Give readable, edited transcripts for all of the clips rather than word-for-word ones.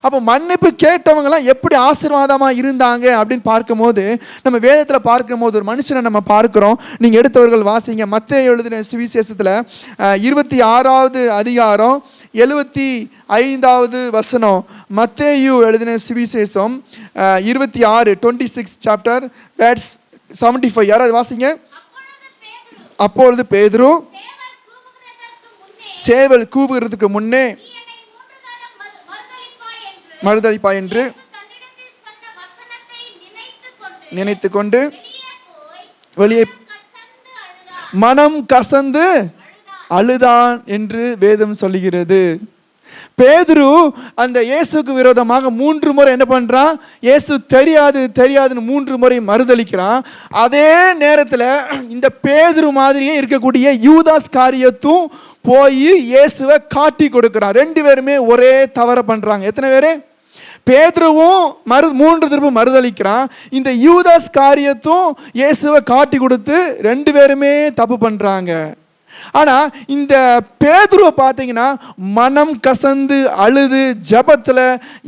அப்போ மன்னிப்பு கேட்டவங்கலாம் எப்படி ஆசீர்வாதமாக இருந்தாங்க அப்படின்னு பார்க்கும்போது, நம்ம வேதத்தில் பார்க்கும்போது ஒரு மனுஷனை நம்ம பார்க்குறோம். நீங்கள் எடுத்தவர்கள் வாசிங்க. மத்தேயு எழுதின சுவிசேஷத்தில் 26வது அதிகாரம் 75வது வசனம். மத்தேயு எழுதின சுவிசேஷம் 26 சாப்டர் வேர்ட்ஸ் 75. யாராவது வாசிங்க. அப்பொழுது பேதுரு சேவல் கூவுகிறதுக்கு முன்னே மறுதலிப்பா என்று நினைத்து கொண்டு வெளியே மனம் கசந்து அழுதான் என்று வேதம் சொல்லுகிறது. பேதுரு அந்த இயேசுக்கு விரோதமாக 3 முறை என்ன பண்றான்? இயேசு தெரியாதுன்னு 3 முறை மறுதலிக்கிறான். அதே நேரத்தில் இந்த பேதுரு மாதிரியே இருக்கக்கூடிய யூதாஸ் காரியத்தும் போய் இயேசுவை காட்டி கொடுக்கிறான். 2 பேருமே ஒரே தவற பண்றாங்க. எத்தனை பேரு? பேதுருவும் 3 திரும்ப மறுதலிக்கிறான். இந்த யூதாஸ் காரியத்தும் இயேசுவை காட்டி கொடுத்து 2 பேருமே தப்பு பண்றாங்க. ஆனா இந்த பேதுருவை பார்த்தீங்கன்னா மனம் கசந்து அழுது ஜபத்துல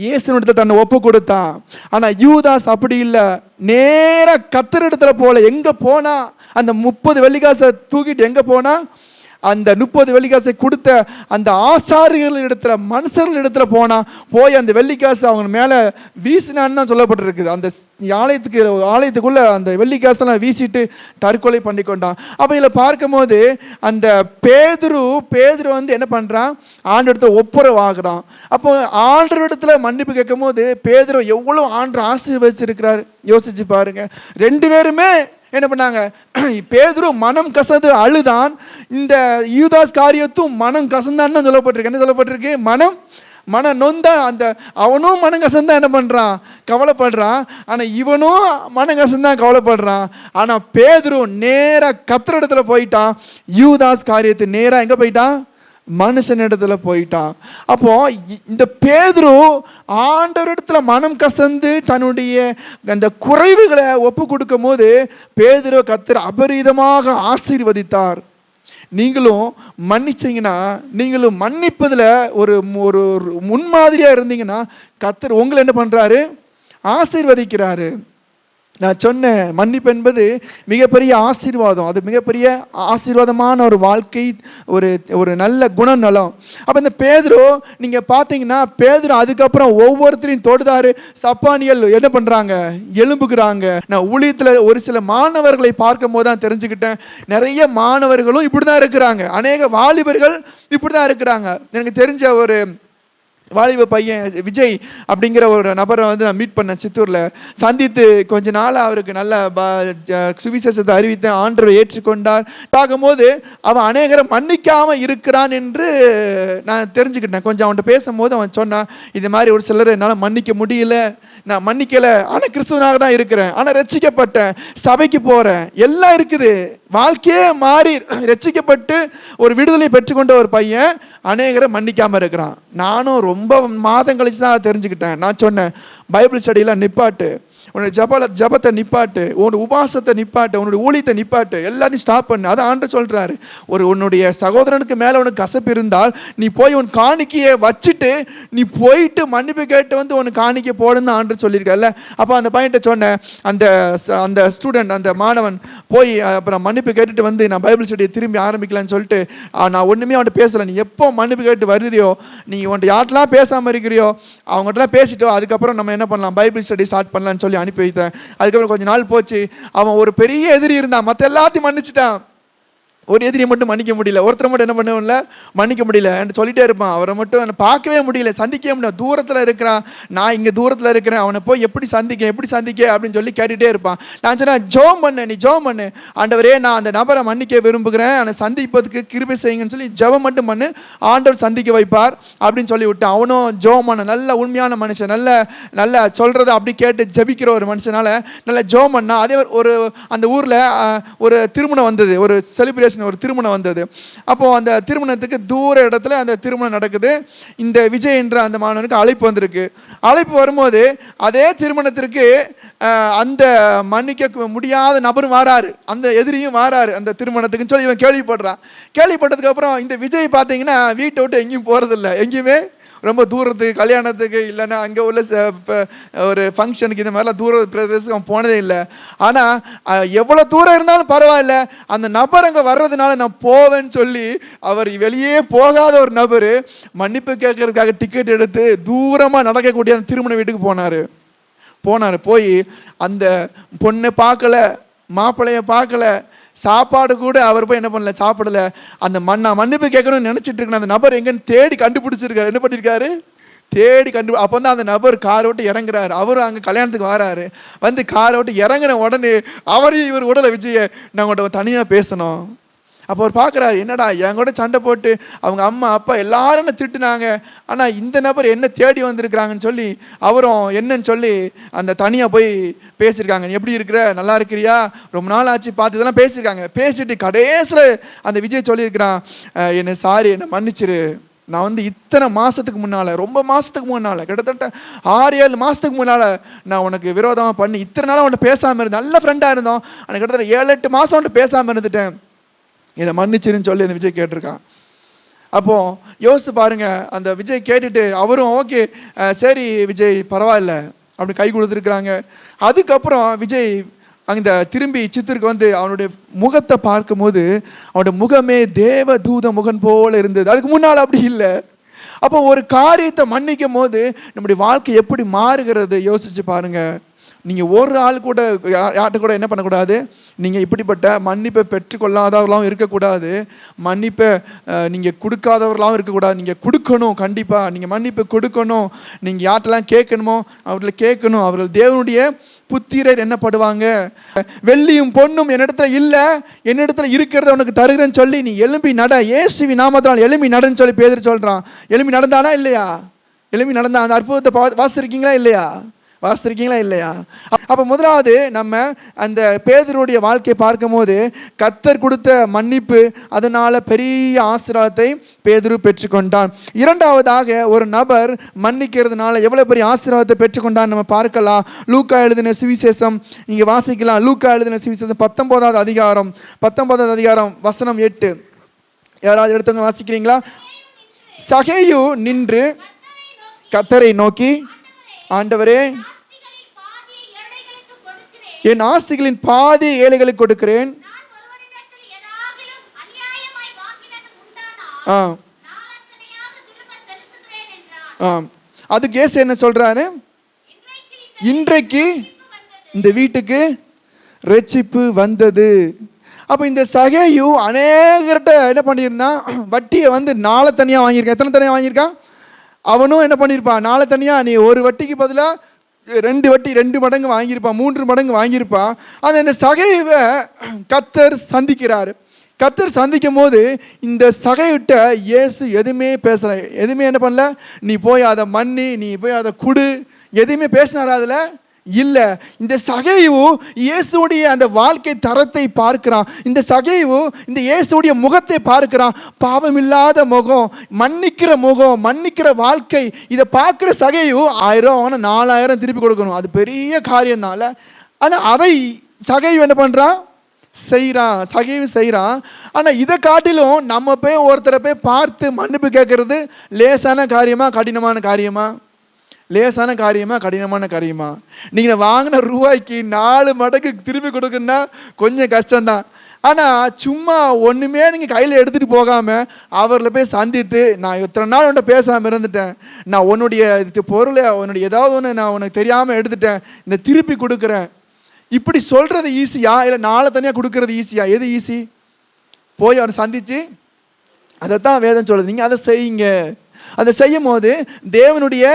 இயேசுவிடத்தை தன்னை ஒப்பு கொடுத்தான். ஆனா யூதாஸ் அப்படி இல்லை. நேர கர்த்தரிடத்துல போல. எங்க போனா? அந்த 30 வெள்ளிக்காசை தூக்கிட்டு எங்க போனா? அந்த 30 வெள்ளிக்காசை கொடுத்த அந்த ஆசாரிகள் இடத்துல, மனுஷர்கள் இடத்துல போய் அந்த வெள்ளிக்காசு அவங்க மேலே வீசினான்னு தான் சொல்லப்பட்டிருக்குது. அந்த ஆலயத்துக்குள்ள அந்த வெள்ளிக்காசெல்லாம் வீசிட்டு தற்கொலை பண்ணி கொண்டான். அப்போ இதில் பார்க்கும்போது அந்த பேதுரு வந்து என்ன பண்ணுறான்? ஆண்டவரிடத்துல ஒப்புரவாகிறான். அப்போ ஆண்டவரிடத்துல மன்னிப்பு கேட்கும் போது பேதுரு எவ்வளோ ஆண்டவர் ஆசீர்வதிச்சிருக்கிறார் யோசிச்சு பாருங்க. 2 பேருமே என்ன பண்ணாங்க? பேதுரு மனம் கசந்து அழுதான். இந்த யூதாஸ் காரியத்தும் மனம் கசந்தான்னு சொல்லப்பட்டிருக்கு. என்ன சொல்லப்பட்டிருக்கு? மனம் நொந்தா. அந்த அவனும் மனம் கசந்தா என்ன பண்றான்? கவலைப்படுறான். ஆனா இவனும் மனம் கசந்தான் கவலைப்படுறான். ஆனா பேதுரு நேரா கர்த்தர் இடத்துல போயிட்டான். யூதாஸ் காரியத்து நேரா எங்க போயிட்டான்? மனுஷனிடத்துல போயிட்டான். அப்போ இந்த பேதுரு ஆண்டவரிடத்துல மனம் கசந்து தன்னுடைய அந்த குறைவுகளை ஒப்பு கொடுக்கும் போது பேதுரு கர்த்தர் அபரீதமாக ஆசீர்வதித்தார். நீங்களும் மன்னிச்சீங்கன்னா, நீங்களும் மன்னிப்பதில் ஒரு முன்மாதிரியா இருந்தீங்கன்னா கர்த்தர் உங்களை என்ன பண்றாரு? ஆசீர்வதிக்கிறாரு. நான் சொன்னேன், மன்னிப்பு என்பது மிகப்பெரிய ஆசீர்வாதம். அது மிகப்பெரிய ஆசீர்வாதமான ஒரு வாழ்க்கை, ஒரு நல்ல குணநலம். அப்போ இந்த பேதுரு நீங்கள் பார்த்தீங்கன்னா, பேதுரு அதுக்கப்புறம் ஒவ்வொருத்தரையும் தொடுதாரு. சப்பானியல் என்ன பண்ணுறாங்க? எழும்புகிறாங்க. நான் ஊழியத்தில் ஒரு சில மாணவர்களை பார்க்கும் போது தான் தெரிஞ்சுக்கிட்டேன், நிறைய மாணவர்களும் இப்படி தான் இருக்கிறாங்க. அநேக வாலிபர்கள் இப்படி தான் இருக்கிறாங்க. எனக்கு தெரிஞ்ச ஒரு வாலிப பையன் விஜய் அப்படிங்கிற ஒரு நபரை வந்து நான் மீட் பண்ணேன் சித்தூரில். சந்தித்து கொஞ்ச நாள் அவருக்கு நல்ல சுவிசேஷத்தை அறிவித்து ஆண்டவரை ஏற்றுக்கொண்டார். பார்க்கும்போது அவன் அநேகரை மன்னிக்காமல் இருக்கிறான் என்று நான் தெரிஞ்சுக்கிட்டேன். கொஞ்சம் அவன்கிட்ட பேசும்போது அவன் சொன்னான், இது மாதிரி ஒரு சிலரை என்னால் மன்னிக்க முடியல, நான் மன்னிக்கலை, ஆனால் கிறிஸ்துவனாக தான் இருக்கிறேன், ஆனால் ரட்சிக்கப்பட்டேன், சபைக்கு போகிறேன், எல்லாம் இருக்குது, வாழ்க்கையே மாறி ரட்சிக்கப்பட்டு ஒரு விடுதலை பெற்றுக்கொண்ட ஒரு பையன் அநேகரை மன்னிக்காமல் இருக்கிறான். நானும் ரொம்ப மாதம் கழிச்சு தான் தெரிஞ்சுக்கிட்டேன். நான் சொன்னேன், பைபிள் ஸ்டடியெலாம் நிப்பாட்டு, உன்னுடைய ஜபத்தை நிப்பாட்டு, உன்னோட உபாசத்தை நிப்பாட்டு, உன்னுடைய ஊழியத்தை நிப்பாட்டு, எல்லாத்தையும் ஸ்டாப் பண்ணு. அதை ஆண்டவர் சொல்கிறாரு. உன்னுடைய சகோதரனுக்கு மேலே உனக்கு கசப்பு இருந்தால் நீ போய் உன் காணிக்கையை வச்சுட்டு நீ போயிட்டு மன்னிப்பு கேட்டு வந்து உனக்கு காணிக்கை போடுன்னு ஆண்டவர் சொல்லியிருக்கல. அப்போ அந்த பையன்கிட்ட சொன்னேன், அந்த ஸ்டூடெண்ட், அந்த மாணவன் போய் அப்புறம் மன்னிப்பு கேட்டுட்டு வந்து நான் பைபிள் ஸ்டடியை திரும்பி ஆரம்பிக்கலான்னு சொல்லிட்டு நான் ஒன்றுமே அவன்கிட்ட பேசலை. நீ எப்போ மன்னிப்பு கேட்டு வருதியோ, நீ உன்ட்ட யார்ட்டெலாம் பேசாமல் இருக்கிறியோ அவங்ககிட்டலாம் பேசிட்டோ, அதுக்கப்புறம் நம்ம என்ன பண்ணலாம், பைபிள் ஸ்டடி ஸ்டார்ட் பண்ணலான்னு சொல்லி அனுப்பி வைத்தேன். அதுக்கப்புறம் கொஞ்ச நாள் போச்சு. அவன் ஒரு பெரிய எதிரி இருந்தான், மற்ற எல்லாத்தையும் மன்னிச்சிட்டான். ஒரு எதிரியை மட்டும் மன்னிக்க முடியல, ஒருத்தரை மட்டும் என்ன பண்ணல, மன்னிக்க முடியல என்று சொல்லிட்டே இருப்பான். அவரை மட்டும் பார்க்கவே முடியல, சந்திக்கவே முடியல, தூரத்தில் இருக்கிறான், நான் இங்கே தூரத்தில் இருக்கிறேன், அவனை போய் எப்படி சந்திக்க அப்படின்னு சொல்லி கேட்டுகிட்டே இருப்பான். நான் சொன்னேன், ஜெபம் பண்ணு, நீ ஜெபம் பண்ணு, ஆண்டவரே நான் அந்த நபரை மன்னிக்க விரும்புகிறேன், அவனை சந்திப்பதுக்கு கிருபை செய்யுங்கன்னு சொல்லி ஜெபம் மட்டும் பண்ணு, ஆண்டவர் சந்திக்க வைப்பார் அப்படின்னு சொல்லி விட்டான். அவனும் ஜெபம் பண்ண, நல்ல உண்மையான மனுஷன், நல்ல சொல்கிறத அப்படி கேட்டு ஜபிக்கிற ஒரு மனுஷனால நல்ல ஜெபம் பண்ணா. அதே அந்த ஊரில் ஒரு திருமணம் வந்தது, ஒரு செலிப்ரேஷன், ஒரு திருமணம் வந்தது. அப்போ அந்த திருமணத்துக்கு தூர இடத்துல அந்த திருமணம் நடக்குது. இந்த விஜய் என்ற அந்த மாணவனுக்கு அழைப்பு வந்திருக்கு. அழைப்பு வரும்போது அதே திருமணத்திற்கு அந்த மன்னிக்க முடியாத நபரும் வாராரு, அந்த எதிரியும் வாராரு அந்த திருமணத்துக்குன்னு சொல்லி இவன் கேள்விப்படுறான். கேள்விப்பட்டதுக்கு அப்புறம் இந்த விஜய் பார்த்தீங்கன்னா வீட்டை விட்டு எங்கேயும் போறதில்லை, எங்கேயுமே ரொம்ப தூரத்துக்கு கல்யாணத்துக்கு இல்லைன்னா அங்கே உள்ள ஒரு ஃபங்க்ஷனுக்கு இந்த மாதிரிலாம் தூர பிரதேசத்துக்கு அவன் போனதே இல்லை. ஆனால் எவ்வளோ தூரம் இருந்தாலும் பரவாயில்ல, அந்த நபர் அங்கே வர்றதுனால நான் போவேன்னு சொல்லி அவர் வெளியே போகாத ஒரு நபர் மன்னிப்பு கேட்கறதுக்காக டிக்கெட் எடுத்து தூரமாக நடக்கக்கூடிய அந்த திருமண வீட்டுக்கு போனார். போய் அந்த பொண்ணை பார்க்கல, மாப்பிள்ளைய பார்க்கல, சாப்பாடு கூட அவர் போய் என்ன பண்ணல, சாப்பிடல. அந்த மன்னிப்பு கேட்கணும்னு நினைச்சிட்டு இருக்க அந்த நபர் எங்கன்னு தேடி கண்டுபிடிச்சிருக்காரு. என்ன பண்ணிருக்காரு, தேடி அப்போ தான் அந்த நபர் காரை விட்டு இறங்குறாரு. அவரும் அங்கே கல்யாணத்துக்கு வராரு. வந்து காரை விட்டு இறங்கின உடனே அவரையும் இவர் உடலை விஜய நான் உங்கள்கிட்ட தனியாக பேசணும். அப்போ அவர் பார்க்குறாரு, என்னடா என் கூட சண்டை போட்டு அவங்க அம்மா அப்பா எல்லாரும் என்ன திட்டுனாங்க, ஆனால் இந்த நபர் என்ன தேடி வந்திருக்கிறாங்கன்னு சொல்லி அவரும் என்னன்னு சொல்லி அந்த தனியாக போய் பேசியிருக்காங்க. எப்படி இருக்கிற, நல்லா இருக்கிறியா, ரொம்ப நாள் ஆச்சு பார்த்து, இதெல்லாம் பேசியிருக்காங்க. பேசிட்டு கடைசியில் அந்த விஜய் சொல்லியிருக்கிறான், என்ன சாரி, என்னை மன்னிச்சிரு, நான் வந்து இத்தனை மாதத்துக்கு முன்னால், ரொம்ப மாதத்துக்கு முன்னால், கிட்டத்தட்ட 6-7 மாதத்துக்கு முன்னால் நான் உனக்கு விரோதமாக பண்ணி இத்தனை நாளாக உன்னை பேசாமல் இருந்தேன், நல்ல ஃப்ரெண்டாக இருந்தோம், ஆனால் கிட்டத்தட்ட 7-8 மாதம் உன்ட்டு பேசாமல் இருந்துட்டேன், என்னை மன்னிச்சிருன்னு சொல்லி அந்த விஜய் கேட்டிருக்கான். அப்போ யோசித்து பாருங்க, அந்த விஜய் கேட்டுட்டு அவரும் ஓகே சரி விஜய் பரவாயில்ல அப்படி கை கொடுத்துருக்குறாங்க. அதுக்கப்புறம் விஜய் அந்த திரும்பி சித்தருக்கு வந்து அவனுடைய முகத்தை பார்க்கும்போது அவனுடைய முகமே தேவ தூத முகம் போல இருந்தது. அதுக்கு முன்னால் அப்படி இல்லை. அப்போ ஒரு காரியத்தை மன்னிக்கும் போது நம்முடைய வாழ்க்கை எப்படி மாறுகிறது யோசிச்சு பாருங்க. நீங்கள் ஒரு ஆள் கூட யார்கிட்ட கூட என்ன பண்ணக்கூடாது, நீங்கள் இப்படிப்பட்ட மன்னிப்பை பெற்றுக்கொள்ளாதவர்களாகவும் இருக்கக்கூடாது, மன்னிப்பை நீங்கள் கொடுக்காதவர்களாகவும் இருக்கக்கூடாது. நீங்கள் கொடுக்கணும், கண்டிப்பாக நீங்கள் மன்னிப்பை கொடுக்கணும். நீங்கள் யார்கிட்டலாம் கேட்கணுமோ அவர்களை கேட்கணும். அவர்கள் தேவனுடைய புத்திரர் என்னப்படுவாங்க. வெள்ளியும் பொண்ணும் என்னிடத்துல இல்லை, என்னிடத்துல இருக்கிறத உனக்கு தருகிறேன்னு சொல்லி நீ எழும்பி நட, இயேசுவின் நாமத்தினால் எழும்பி நடன்னு சொல்லி பேதுரு சொல்கிறான். எழும்பி நடந்தானா இல்லையா? எழும்பி நடந்தா அந்த அற்புதத்தை வாசிச்சிருக்கீங்களா இல்லையா? வாசித்திருக்கீங்களா இல்லையா? அப்போ முதலாவது நம்ம அந்த பேதுருடைய வாழ்க்கையை பார்க்கும் போது கர்த்தர் கொடுத்த மன்னிப்பு, அதனால பெரிய ஆசீர்வாதத்தை பேதுரு பெற்றுக்கொண்டான். இரண்டாவதாக ஒரு நபர் மன்னிக்கிறதுனால எவ்வளவு பெரிய ஆசீர்வாதத்தை பெற்றுக்கொண்டான் நம்ம பார்க்கலாம். லூக்கா எழுதின சுவிசேஷம் இங்கே வாசிக்கலாம். லூக்கா எழுதின சுவிசேஷம் 19வது அதிகாரம் வசனம் 8. யாராவது எடுத்தவங்க வாசிக்கிறீங்களா? சகேயு நின்று கர்த்தரை நோக்கி, ஆண்டவரே என் ஆஸ்திகளின் பாதி ஏழைகளுக்கு கொடுக்கிறேன். அதுக்கு இயேசு என்ன சொல்றாரு? இன்றைக்கு இந்த வீட்டுக்கு ரட்சிப்பு வந்தது. அப்ப இந்த சகேயு அநேகர்கிட்ட என்ன பண்ணியிருந்தான், வட்டியை வந்து 4 தனியாக வாங்கியிருக்கான். எத்தனை தனியாக வாங்கியிருக்கான்? அவனும் என்ன பண்ணியிருப்பான், 4 தனியாக, நீ ஒரு வட்டிக்கு பதிலாக 2 வட்டி 2 மடங்கு வாங்கியிருப்பான், 3 மடங்கு வாங்கியிருப்பான். அந்த சகைவை கர்த்தர் சந்திக்கிறார். கர்த்தர் சந்திக்கும் போது இந்த சகைவிட்ட இயேசு எதுவுமே பேசல, எதுவுமே என்ன பண்ணல, நீ போய் அதை மன்னி, நீ போய் அதை குடு, எதுவுமே பேசினாரா? அதில் இல்லை. இந்த சகைவு இயேசுடைய அந்த வாழ்க்கை தரத்தை பார்க்கிறான். இந்த சகைவு இந்த இயேசுடைய முகத்தை பார்க்கிறான். பாவம் இல்லாத முகம், மன்னிக்கிற முகம், மன்னிக்கிற வாழ்க்கை. இதை பார்க்குற சகைவு 1000 ஆனால் 4000 திருப்பி கொடுக்கணும், அது பெரிய காரியம்னால. ஆனால் அதை சகைவு என்ன பண்ணுறான், செய்கிறான், சகைவு செய்கிறான். ஆனால் இதை காட்டிலும் நம்ம போய் ஒருத்தரை போய் பார்த்து மன்னிப்பு கேட்கறது லேசான காரியமா கடினமான காரியமா? லேசான காரியமா கடினமான காரியமா? நீங்கள் வாங்கின ரூபாய்க்கு 4 மடங்கு திருப்பி கொடுக்குன்னா கொஞ்சம் கஷ்டம்தான். ஆனால் சும்மா ஒன்றுமே நீங்கள் கையில் எடுத்துகிட்டு போகாமல் அவர்களை போய் சந்தித்து, நான் இத்தனை நாள் உன்ட்ட பேசாமல் இருந்துட்டேன், நான் உன்னுடைய பொருளை உன்னுடைய ஏதாவது ஒன்று நான் உனக்கு தெரியாமல் எடுத்துட்டேன், இந்த திருப்பி கொடுக்குறேன், இப்படி சொல்கிறது ஈஸியா இல்லை 4 தனியாக கொடுக்கறது ஈஸியா? எது ஈஸி? போய் அவனை சந்தித்து அதைத்தான் வேதம் சொல்லுது, நீங்கள் அதை செய்யுங்க. அதை செய்யும் போது தேவனுடைய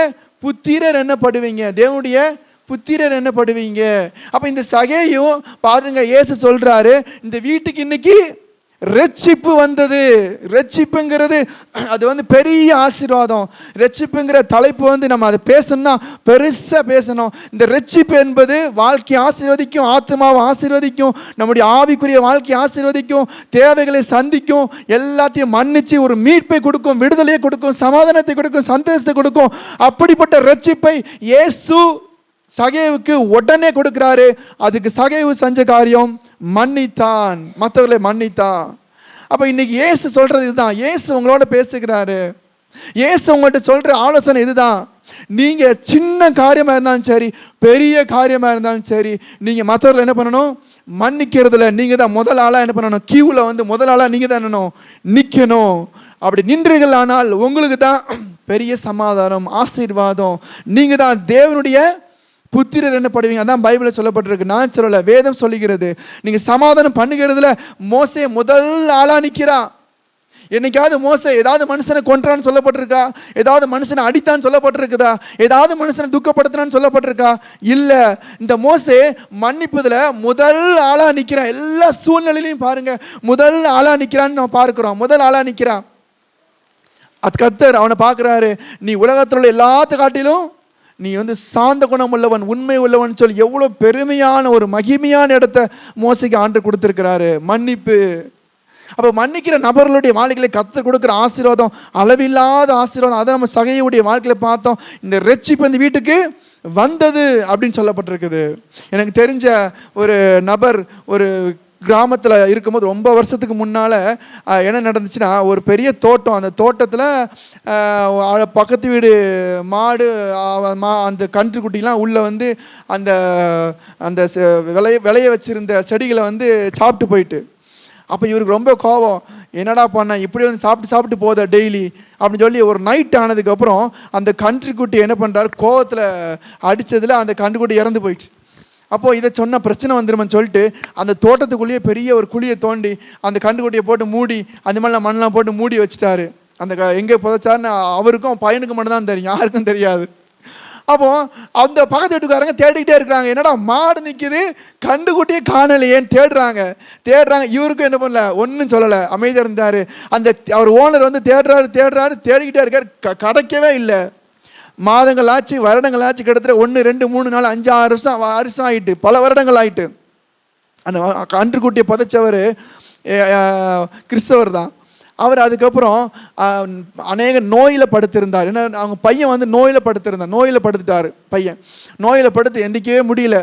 புத்திரர் என்னப்படுவீங்க, தேவனுடைய புத்திரர் என்னப்படுவீங்க. அப்ப இந்த சகேயும் பாருங்க, இயேசு சொல்றாரு, இந்த வீட்டுக்கு இன்னைக்கு ரட்சிப்பு வந்தது. ரட்சிப்புங்கிறது அது வந்து பெரிய ஆசீர்வாதம். ரட்சிப்புங்கிற தலைப்பு வந்து நம்ம அதை பேசணும்னா பெருசாக பேசணும். இந்த ரட்சிப்பு என்பது வாழ்க்கையை ஆசீர்வதிக்கும், ஆத்மாவை ஆசீர்வதிக்கும், நம்முடைய ஆவிக்குரிய வாழ்க்கையை ஆசீர்வதிக்கும், தேவைகளை சந்திக்கும், எல்லாத்தையும் மன்னிச்சு ஒரு மீட்பை கொடுக்கும், விடுதலையை கொடுக்கும், சமாதானத்தை கொடுக்கும், சந்தோஷத்தை கொடுக்கும். அப்படிப்பட்ட ரட்சிப்பை இயேசு சகேவுக்கு உடனே கொடுக்கிறாரு. அதுக்கு சகேவு செஞ்ச காரியம் மன்னித்தான், மற்றவர்களை மன்னித்தான். அப்ப இன்னைக்கு இயேசு சொல்றது இதுதான். இயேசு உங்களோட பேசுகிறாரு. இயேசு உங்கள்கிட்ட சொல்ற ஆலோசனை இதுதான். நீங்க சின்ன காரியமா இருந்தாலும் சரி, பெரிய காரியமா இருந்தாலும் சரி, நீங்க மற்றவர்கள் என்ன பண்ணணும்? மன்னிக்கிறதுல நீங்க தான் முதல் ஆளா என்ன பண்ணணும்? கியூல வந்து முதல் ஆளா நீங்க தான் என்னணும்? நிக்கணும். அப்படி நின்றீர்கள் ஆனால் உங்களுக்கு தான் பெரிய சமாதானம், ஆசீர்வாதம். நீங்க தான் தேவனுடைய புத்திரர் என்ன படுவீங்க. அதான் பைபிள்ல சொல்லப்பட்டிருக்கு. நான் சொல்லல, வேதம் சொல்லுகிறது. நீங்க சமாதானம் பண்ணுகிறதுல மோசே முதல் ஆளா நிக்கிறான். என்னைக்காவது மோசே ஏதாவது மனுஷனை கொன்றான்னு சொல்லப்பட்டிருக்கா? ஏதாவது மனுஷனை அடித்தான்னு சொல்லப்பட்டிருக்குதா? ஏதாவது மனுஷனை துக்கப்படுத்தினான்னு சொல்லப்பட்டிருக்கா? இல்ல. இந்த மோசே மன்னிப்பதுல முதல் ஆளா நிக்கிறான். எல்லா சூழ்நிலையிலையும் பாருங்க, முதல் ஆளா நிக்கிறான்னு நம்ம பார்க்கிறோம். முதல் ஆளா நிக்கிறான். அது கர்த்தர் அவனை பார்க்கிறாரு. நீ உலகத்தில் உள்ள எல்லாத்து காட்டிலும் நீ வந்து சாந்த குணம் உள்ளவன், உண்மை உள்ளவன் சொல்லி எவ்வளவு பெருமையான ஒரு மகிமையான இடத்தை மோசைக்கு ஆண்டு கொடுத்திருக்கிறாரு. மன்னிப்பு. அப்போ மன்னிக்கிற நபர்களுடைய வாழ்க்கையில கர்த்தர் கொடுக்குற ஆசீர்வாதம் அளவில்லாத ஆசீர்வாதம். அதை நம்ம சகையுடைய வாழ்க்கையில பார்த்தோம். இந்த ரட்சிப்பு இந்த வீட்டுக்கு வந்தது அப்படின்னு சொல்லப்பட்டிருக்குது. எனக்கு தெரிஞ்ச ஒரு நபர் ஒரு கிராமத்தில் இருக்கும்போது ரொம்ப வருஷத்துக்கு முன்னால் என்ன நடந்துச்சுன்னா, ஒரு பெரிய தோட்டம். அந்த தோட்டத்தில் பக்கத்து வீடு மாடு அந்த கன்றுக்குட்டிலாம் உள்ளே வந்து அந்த அந்த விளைய வச்சிருந்த செடிகளை வந்து சாப்பிட்டு போயிட்டு. அப்போ இவருக்கு ரொம்ப கோபம். என்னடா பண்ண, இப்படி வந்து சாப்பிட்டு போதா டெய்லி அப்படின்னு சொல்லி ஒரு நைட் ஆனதுக்கப்புறம் அந்த கன்றுக்குட்டி என்ன பண்ணுறாரு, கோவத்தில் அடித்ததில் அந்த கன்றுக்குட்டி இறந்து போயிடுச்சு. அப்போது இதை சொன்னால் பிரச்சனை வந்துடுமென்னு சொல்லிட்டு அந்த தோட்டத்துக்குள்ளேயே பெரிய ஒரு குழியை தோண்டி அந்த கன்றுக்குட்டியை போட்டு மூடி அந்த மாதிரிலாம் மண்ணெலாம் போட்டு மூடி வச்சுட்டாரு. அந்த எங்கே புதைச்சாருன்னு அவருக்கும் பையனுக்கு மட்டும்தான் தெரியும், யாருக்கும் தெரியாது. அப்போ அந்த பக்கத்து வீட்டுக்காரங்க தேடிக்கிட்டே இருக்கிறாங்க. என்னடா மாடு நிற்கிது, கண்டுக்குட்டியே காணலையேன்னு தேடுறாங்க. இவருக்கும் என்ன பண்ணல, ஒன்றும் சொல்லலை, அமைதியாக இருந்தார். அந்த அவர் ஓனர் வந்து தேடுறாரு தேடிக்கிட்டே இருக்கார். கிடைக்கவே இல்லை. மாதங்கள் ஆச்சு, வருடங்கள் ஆச்சு. கிட்டத்தட்ட 1 2 3 4 5 6 வருஷம் ஆகிட்டு, பல வருடங்கள் ஆகிட்டு. அந்த கன்றுக்குட்டியை புதைச்சவர் கிறிஸ்தவர் தான். அவர் அதுக்கப்புறம் அநேக நோயில் படுத்திருந்தார். ஏன்னா அவங்க பையன் வந்து நோயில் படுத்துட்டார். பையன் நோயில் படுத்து எந்திக்கவே முடியல.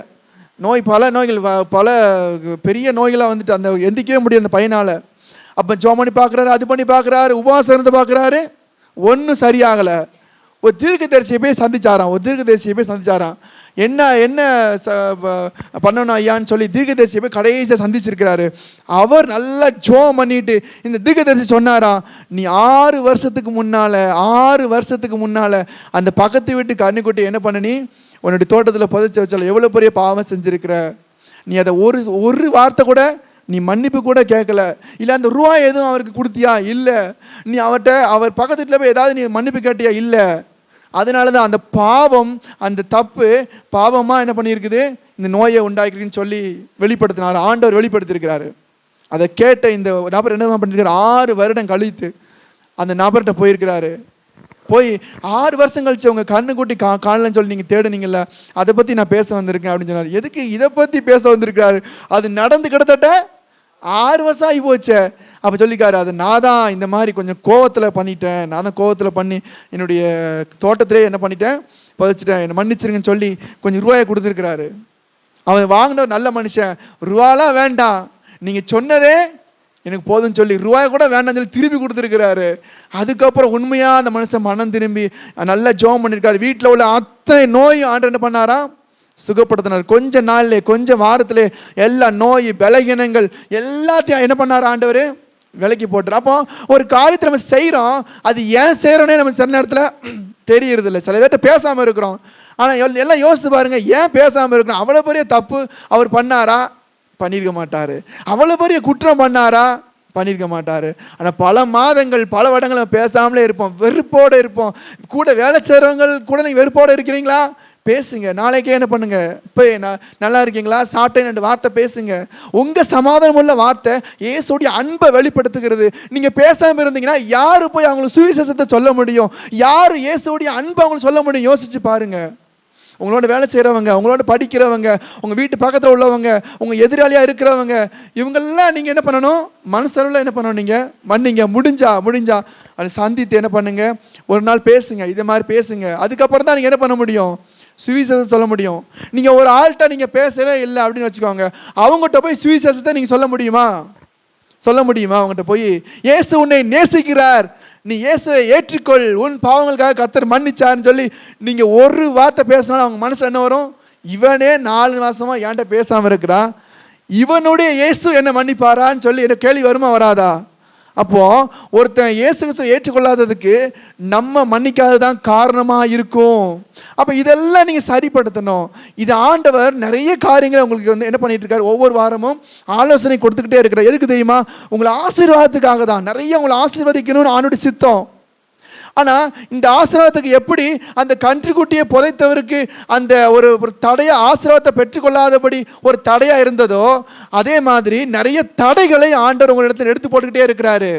பல நோய்கள், பல பெரிய நோய்களாக வந்துட்டு அந்த எந்திக்கவே முடியல அந்த பையனால். அப்போ ஜோம் பண்ணி பார்க்குறாரு, அது பண்ணி பார்க்குறாரு, உபவாசம் இருந்து பார்க்குறாரு, ஒன்றும் சரியாகலை. ஒரு தீர்க்கதரிசியை போய் சந்திச்சாராம். என்ன என்ன பண்ணணும் ஐயான்னு சொல்லி தீர்க்கதரிசியை போய் கடைசியாக சந்திச்சிருக்கிறாரு. அவர் நல்லா ஜோம் பண்ணிட்டு இந்த தீர்க்கதரிசி சொன்னாராம், நீ 6 வருஷத்துக்கு முன்னால அந்த பக்கத்து வீட்டு கன்றுக்குட்டி என்ன பண்ண, நீ உன்னுடைய தோட்டத்தில் புதைச்சி வச்சால எவ்வளோ பெரிய பாவம் செஞ்சிருக்கிற. நீ அதை ஒரு வார்த்தை கூட நீ மன்னிப்பு கூட கேட்கல. இல்லை அந்த ரூபாய் எதுவும் அவருக்கு கொடுத்தியா? இல்லை. நீ அவர் பக்கத்து வீட்டில் போய் ஏதாவது நீ மன்னிப்பு கேட்டியா? இல்லை. அதனால தான் அந்த பாவம், அந்த தப்பு பாவமாக என்ன பண்ணியிருக்குது, இந்த நோயை உண்டாக்கிருக்குன்னு சொல்லி வெளிப்படுத்தினார். ஆண்டவர் வெளிப்படுத்தியிருக்கிறாரு. அதை கேட்ட இந்த நபர் என்ன பண்ணியிருக்காரு, 6 வருடம் கழித்து அந்த நபர்கிட்ட போயிருக்கிறாரு. போய் 6 வருஷம் கழிச்சு உங்கள் கண்ணுக்குட்டி காணலன்னு சொல்லி நீங்கள் தேடுனீங்கல்ல, அதை பற்றி நான் பேச வந்திருக்கேன் அப்படின்னு சொன்னார். எதுக்கு இதை பற்றி பேச வந்திருக்காரு? அது நடந்து கிட்டத்தட்ட 6 வருஷம் ஆகி போச்சே. அப்போ சொல்லிக்காரு, அது நான் தான் இந்த மாதிரி கொஞ்சம் கோவத்தில் பண்ணிட்டேன். நான் தான் கோவத்தில் பண்ணி என்னுடைய தோட்டத்திலே என்ன பண்ணிட்டேன், புதைச்சிட்டேன், என்னை மன்னிச்சிருங்கன்னு சொல்லி கொஞ்சம் ரூபாயை கொடுத்துருக்கிறாரு. அவன் வாங்கின நல்ல மனுஷன். ரூபாலாம் வேண்டாம், நீங்கள் சொன்னதே எனக்கு போதும்னு சொல்லி ரூபாய் கூட வேண்டாம்னு சொல்லி திருப்பி கொடுத்துருக்கிறாரு. அதுக்கப்புறம் உண்மையாக அந்த மனுஷன் மனம் திரும்பி நல்லா ஜோம் பண்ணியிருக்காரு. வீட்டில் உள்ள அத்தனை நோயும் ஆண்டு என்ன பண்ணாராம், சுகப்படுத்தினார். கொஞ்ச நாள்லே, கொஞ்ச வாரத்திலே எல்லா நோய் பலகீனங்கள் எல்லாத்தையும் என்ன பண்ணார், ஆண்டவர் விலக்கி போட்டுரு. அப்போ ஒரு காரியத்தை நம்ம செய்கிறோம், அது ஏன் செய்கிறோன்னே நம்ம சில நேரத்தில் தெரியறது இல்லை. சில பேர்கிட்ட பேசாமல் இருக்கிறோம். ஆனால் எல்லாம் யோசித்து பாருங்க, ஏன் பேசாமல் இருக்கிறோம்? அவ்வளோ பெரிய தப்பு அவர் பண்ணாரா? பண்ணியிருக்க மாட்டார். அவ்வளோ பெரிய குற்றம் பண்ணாரா? பண்ணியிருக்க மாட்டார். ஆனால் பல மாதங்கள், பல வருடங்கள் நம்ம பேசாமலே இருப்போம், வெறுப்போடு இருப்போம். கூட வேலை செய்கிறவங்க கூட நீங்கள் வெறுப்போடு இருக்கிறீங்களா? பேசுங்க. நாளைக்கே என்ன பண்ணுங்க, இப்போ நல்லா இருக்கீங்களா, சாப்பிட்டேன் வார்த்தை பேசுங்க. உங்க சமாதானம் உள்ள வார்த்தை இயேசுடைய அன்பை வெளிப்படுத்துகிறது. நீங்க பேசாம இருந்தீங்கன்னா யாரு போய் அவங்களுக்கு சுவிசேஷத்தை சொல்ல முடியும்? யாரு இயேசுடைய அன்பை அவங்களுக்கு சொல்ல முடியும்? யோசிச்சு பாருங்க. உங்களோட வேலை செய்கிறவங்க, உங்களோட படிக்கிறவங்க, உங்கள் வீட்டு பக்கத்தில் உள்ளவங்க, உங்கள் எதிராளியாக இருக்கிறவங்க, இவங்கெல்லாம் நீங்கள் என்ன பண்ணணும், மனசளவில் என்ன பண்ணணும், நீங்கள் மன்னிங்க. முடிஞ்சா அதை சந்தித்து என்ன பண்ணுங்க, ஒரு நாள் பேசுங்க, இதே மாதிரி பேசுங்க. அதுக்கப்புறம் தான் நீங்கள் என்ன பண்ண முடியும், சுவிசேஷத்தை சொல்ல முடியும். நீங்கள் ஒரு ஆள்கிட்ட நீங்கள் பேசவே இல்லை அப்படின்னு வச்சுக்கோங்க, அவங்ககிட்ட போய் சுவிசேஷத்தை நீங்கள் சொல்ல முடியுமா? அவங்ககிட்ட போய் இயேசு உன்னை நேசிக்கிறார், நீ இயேசுவை ஏற்றுக்கொள், உன் பாவங்களுக்காக கர்த்தர் மன்னிச்சார்னு சொல்லி நீங்க ஒரு வார்த்தை பேசினாலும் அவங்க மனசுல என்ன வரும்? இவனே 4 மாசமா என்கிட்ட பேசாம இருக்கிறான், இவனுடைய இயேசு என்ன மன்னிப்பாரான்னு சொல்லி என்ன கேள்வி வருமா வராதா? அப்போ ஒருத்தன் இயேசு கிறிஸ்துவை ஏற்றுக்கொள்ளாததுக்கு நம்ம மன்னிக்காததான் காரணமா இருக்கும். அப்ப இதெல்லாம் நீங்க சரிப்படுத்தணும். இது ஆண்டவர் நிறைய காரியங்களை உங்களுக்கு வந்து என்ன பண்ணிட்டு இருக்காரு, ஒவ்வொரு வாரமும் ஆலோசனை கொடுத்துக்கிட்டே இருக்கிறார். எதுக்கு தெரியுமா? உங்களை ஆசீர்வாதத்துக்காக தான். நிறைய உங்களை ஆசீர்வதிக்கணும்னு ஆண்டோட சித்தம். ஆனா இந்த ஆசீர்வாதத்துக்கு எப்படி அந்த கன்றுக்குட்டியை புதைத்தவருக்கு அந்த ஒரு தடையா, ஆசீர்வாதத்தை பெற்றுக்கொள்ளாதபடி ஒரு தடையா இருந்ததோ, அதே மாதிரி நிறைய தடைகளை ஆண்டவர் உங்களிடத்தில் எடுத்து போட்டுக்கிட்டே இருக்கிறாரு.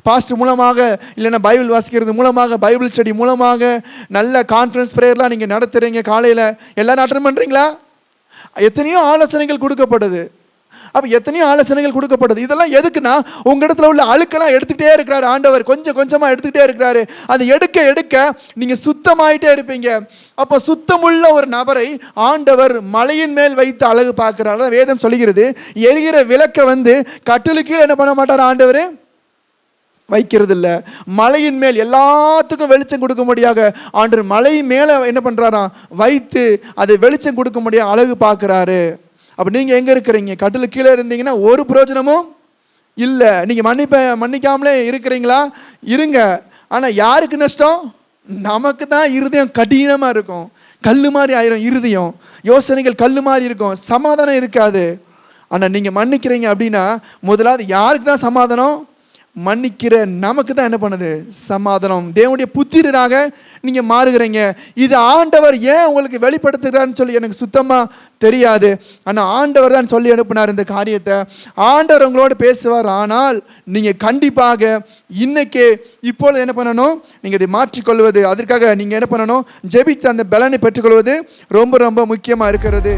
பாஸ்டர் மூலமாக, இல்லைன்னா பைபிள் வாசிக்கிறது மூலமாக, பைபிள் ஸ்டடி மூலமாக, நல்ல கான்ஃபரன்ஸ் ப்ரேயர்லாம் நீங்கள் நடத்துகிறீங்க. காலையில் எல்லாரும் அட்டெண்ட் பண்ணுறீங்களா? எத்தனையோ ஆலோசனைகள் கொடுக்கப்படுது. அப்போ எத்தனையோ ஆலோசனைகள் கொடுக்கப்படுது. இதெல்லாம் எதுக்குன்னா, உங்கள் இடத்துல உள்ள அழுக்கெல்லாம் எடுத்துகிட்டே இருக்கிறாரு ஆண்டவர். கொஞ்சம் கொஞ்சமாக எடுத்துக்கிட்டே இருக்கிறாரு. அது எடுக்க எடுக்க நீங்கள் சுத்தமாயிட்டே இருப்பீங்க. அப்போ சுத்தமுள்ள ஒரு நபரை ஆண்டவர் மலையின் மேல் வைத்து அழகு பார்க்கிறார். வேதம் சொல்லுகிறது, எரிகிற விளக்கை வந்து கட்டிலுக்கு என்ன பண்ண மாட்டார் ஆண்டவர்? வைக்கிறது இல்லை. மலையின் மேல் எல்லாத்துக்கும் வெளிச்சம் கொடுக்க முடியாத ஆண்டவர் மலை மேலே என்ன பண்ணுறாராம்? வைத்து அதை வெளிச்சம் கொடுக்க முடியாது அழகு பார்க்குறாரு. அப்போ நீங்கள் எங்கே இருக்கிறீங்க? கட்டில் கீழே இருந்தீங்கன்னா ஒரு பிரயோஜனமும் இல்லை. நீங்கள் மன்னிக்காமலே இருக்கிறீங்களா? இருங்க. ஆனால் யாருக்கு நஷ்டம்? நமக்கு தான். இருதயம் கடினமாக இருக்கும், கல் மாதிரி ஆயிரும். இருதயம் யோசனைகள் கல் மாதிரி இருக்கும், சமாதானம் இருக்காது. ஆனால் நீங்கள் மன்னிக்கிறீங்க அப்படின்னா முதலாவது யாருக்கு தான் சமாதானம்? மன்னிக்கிற நமக்கு தான் என்ன பண்ணுது? சமாதானம். தேவனுடைய புத்திரராக நீங்க மாறுகிறீங்க. இது ஆண்டவர் ஏன் உங்களுக்கு வெளிப்படுத்துகிறான்னு சொல்லி எனக்கு சுத்தமா தெரியாது. ஆனா ஆண்டவர் தான் சொல்லி அனுப்பினார் இந்த காரியத்தை. ஆண்டவர் உங்களோட பேசுவார். ஆனால் நீங்க கண்டிப்பாக இன்னைக்கு இப்பொழுது என்ன பண்ணணும்? நீங்க இதை மாற்றிக்கொள்வது, அதற்காக நீங்க என்ன பண்ணணும்? ஜெபித்து அந்த பலனை பெற்றுக்கொள்வது ரொம்ப ரொம்ப முக்கியமா இருக்கிறது.